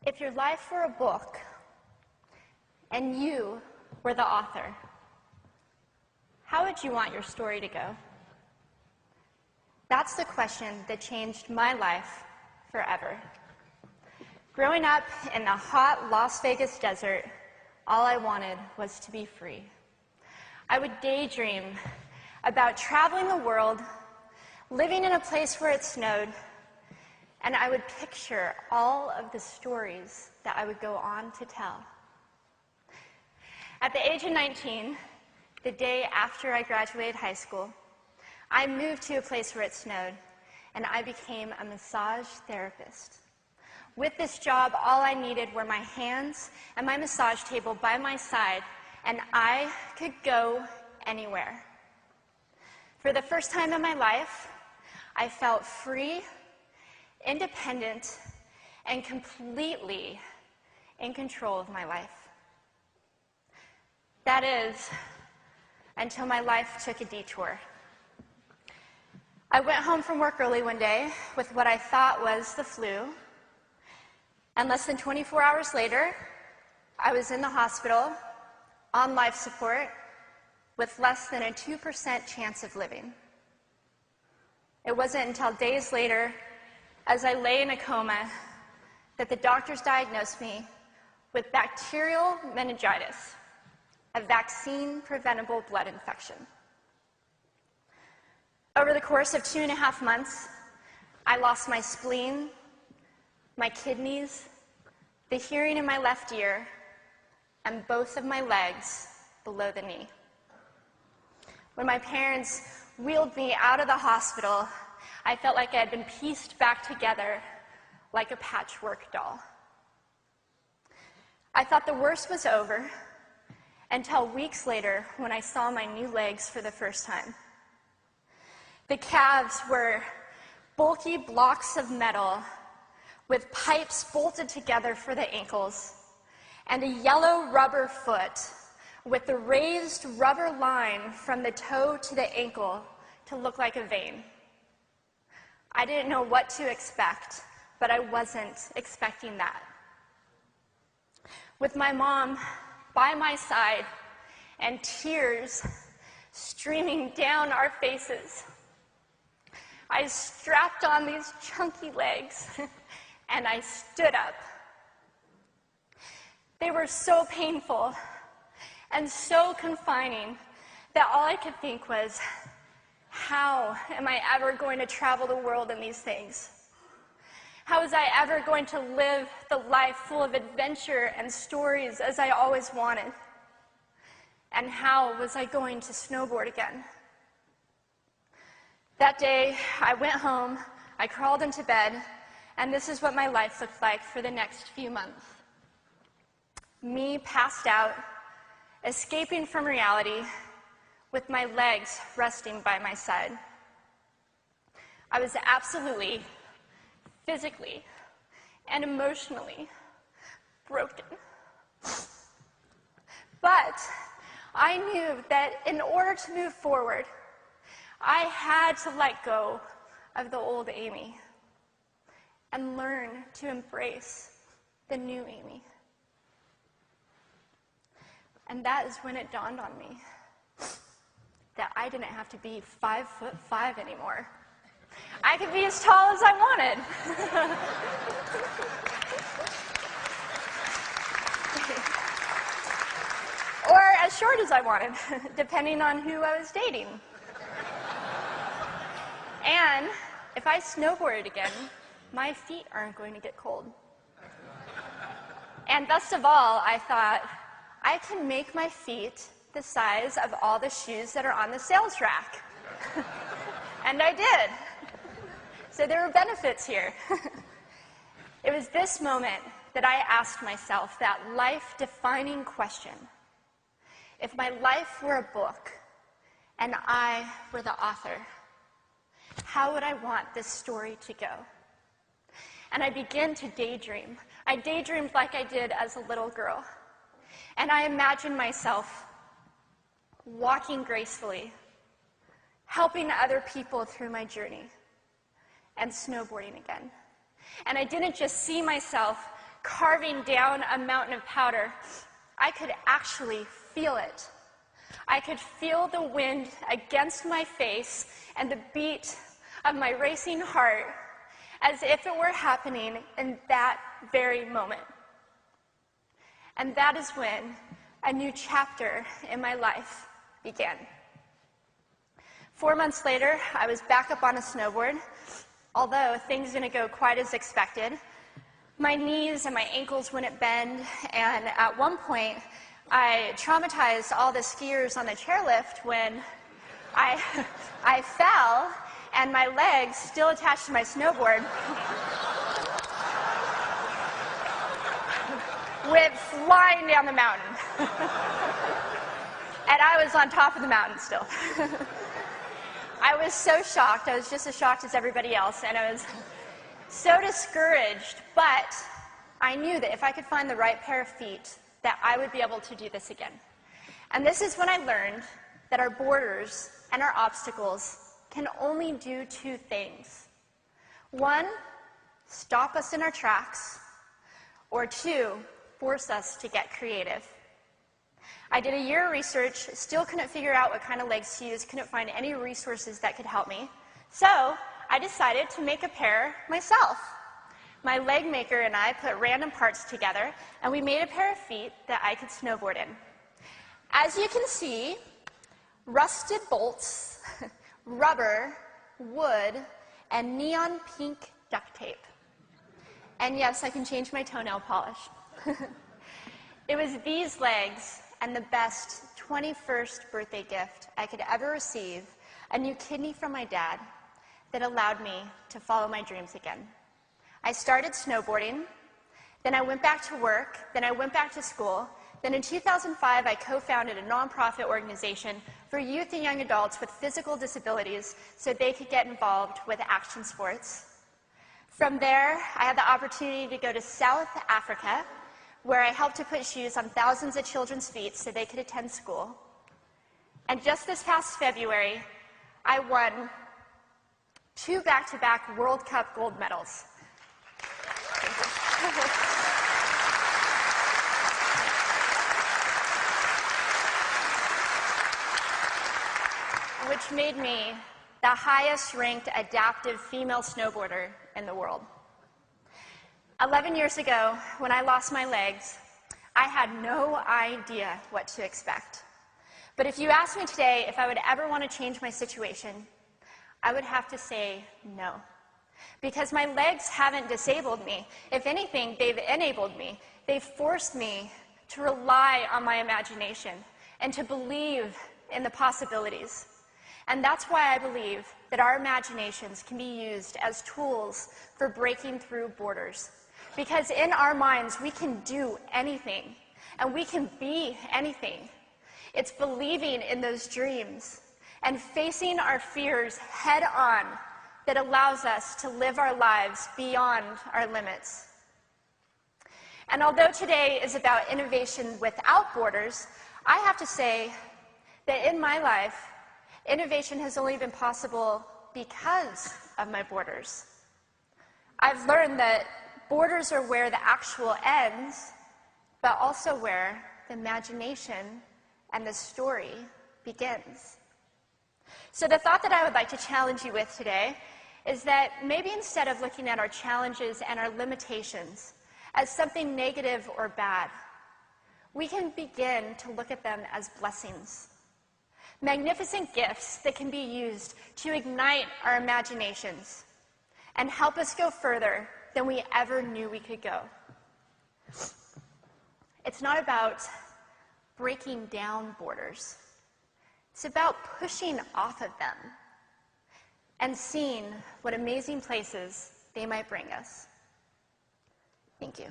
If your life were a book and you were the author, how would you want your story to go? That's the question that changed my life forever. Growing up in the hot Las Vegas desert, all I wanted was to be free. I would daydream about traveling the world, living in a place where it snowed, and I would picture all of the stories that I would go on to tell. At the age of 19, the day after I graduated high school, I moved to a place where it snowed, and I became a massage therapist. With this job, all I needed were my hands and my massage table by my side, and I could go anywhere. For the first time in my life, I felt free, independent, and completely in control of my life. That is, until my life took a detour. I went home from work early one day with what I thought was the flu, and less than 24 hours later, I was in the hospital on life support with less than a 2% chance of living. It wasn't until days later, as I lay in a coma, that the doctors diagnosed me with bacterial meningitis, a vaccine-preventable blood infection. Over the course of 2.5 months, I lost my spleen, my kidneys, the hearing in my left ear, and both of my legs below the knee. When my parents wheeled me out of the hospital, I felt like I had been pieced back together like a patchwork doll. I thought the worst was over until weeks later when I saw my new legs for the first time. The calves were bulky blocks of metal with pipes bolted together for the ankles, and a yellow rubber foot with the raised rubber line from the toe to the ankle to look like a vein. I didn't know what to expect, but I wasn't expecting that. With my mom by my side and tears streaming down our faces, I strapped on these chunky legs and I stood up. They were so painful and so confining that all I could think was, how am I ever going to travel the world in these things? How was I ever going to live the life full of adventure and stories as I always wanted? And how was I going to snowboard again? That day, I went home, I crawled into bed, and this is what my life looked like for the next few months. Me passed out, escaping from reality, with my legs resting by my side. I was absolutely, physically, and emotionally broken. But I knew that in order to move forward, I had to let go of the old Amy and learn to embrace the new Amy. And that is when it dawned on me that I didn't have to be 5'5" anymore. I could be as tall as I wanted. Or as short as I wanted, depending on who I was dating. And if I snowboarded again, my feet aren't going to get cold. And best of all, I thought, I can make my feet the size of all the shoes that are on the sales rack. And I did. So there were benefits here. It was this moment that I asked myself that life-defining question. If my life were a book and I were the author, how would I want this story to go? And I began to daydream. I daydreamed like I did as a little girl. And I imagined myself walking gracefully, helping other people through my journey, and snowboarding again. And I didn't just see myself carving down a mountain of powder, I could actually feel it. I could feel the wind against my face and the beat of my racing heart as if it were happening in that very moment. And that is when a new chapter in my life began. 4 months later, I was back up on a snowboard. Although things didn't go quite as expected, my knees and my ankles wouldn't bend, and at one point, I traumatized all the skiers on the chairlift when I fell, and my legs, still attached to my snowboard, went flying down the mountain. And I was on top of the mountain still. I was so shocked. I was just as shocked as everybody else, and I was so discouraged, but I knew that if I could find the right pair of feet, that I would be able to do this again. And this is when I learned that our borders and our obstacles can only do two things. One, stop us in our tracks, or two, force us to get creative. I did a year of research, still couldn't figure out what kind of legs to use, couldn't find any resources that could help me. So I decided to make a pair myself. My leg maker and I put random parts together, and we made a pair of feet that I could snowboard in. As you can see, rusted bolts, rubber, wood, and neon pink duct tape. And yes, I can change my toenail polish. It was these legs and the best 21st birthday gift I could ever receive, a new kidney from my dad, that allowed me to follow my dreams again. I started snowboarding, then I went back to work, then I went back to school, then in 2005 I co-founded a nonprofit organization for youth and young adults with physical disabilities so they could get involved with action sports. From there, I had the opportunity to go to South Africa, where I helped to put shoes on thousands of children's feet so they could attend school. And just this past February, I won 2 back-to-back World Cup gold medals. Which made me the highest-ranked adaptive female snowboarder in the world. 11 years ago, when I lost my legs, I had no idea what to expect. But if you asked me today if I would ever want to change my situation, I would have to say no. Because my legs haven't disabled me. If anything, they've enabled me. They've forced me to rely on my imagination and to believe in the possibilities. And that's why I believe that our imaginations can be used as tools for breaking through borders. Because in our minds, we can do anything, and we can be anything. It's believing in those dreams and facing our fears head on that allows us to live our lives beyond our limits. And although today is about innovation without borders, I have to say that in my life, innovation has only been possible because of my borders. I've learned that borders are where the actual ends, but also where the imagination and the story begins. So the thought that I would like to challenge you with today is that maybe instead of looking at our challenges and our limitations as something negative or bad, we can begin to look at them as blessings. Magnificent gifts that can be used to ignite our imaginations and help us go further than we ever knew we could go. It's not about breaking down borders. It's about pushing off of them and seeing what amazing places they might bring us. Thank you.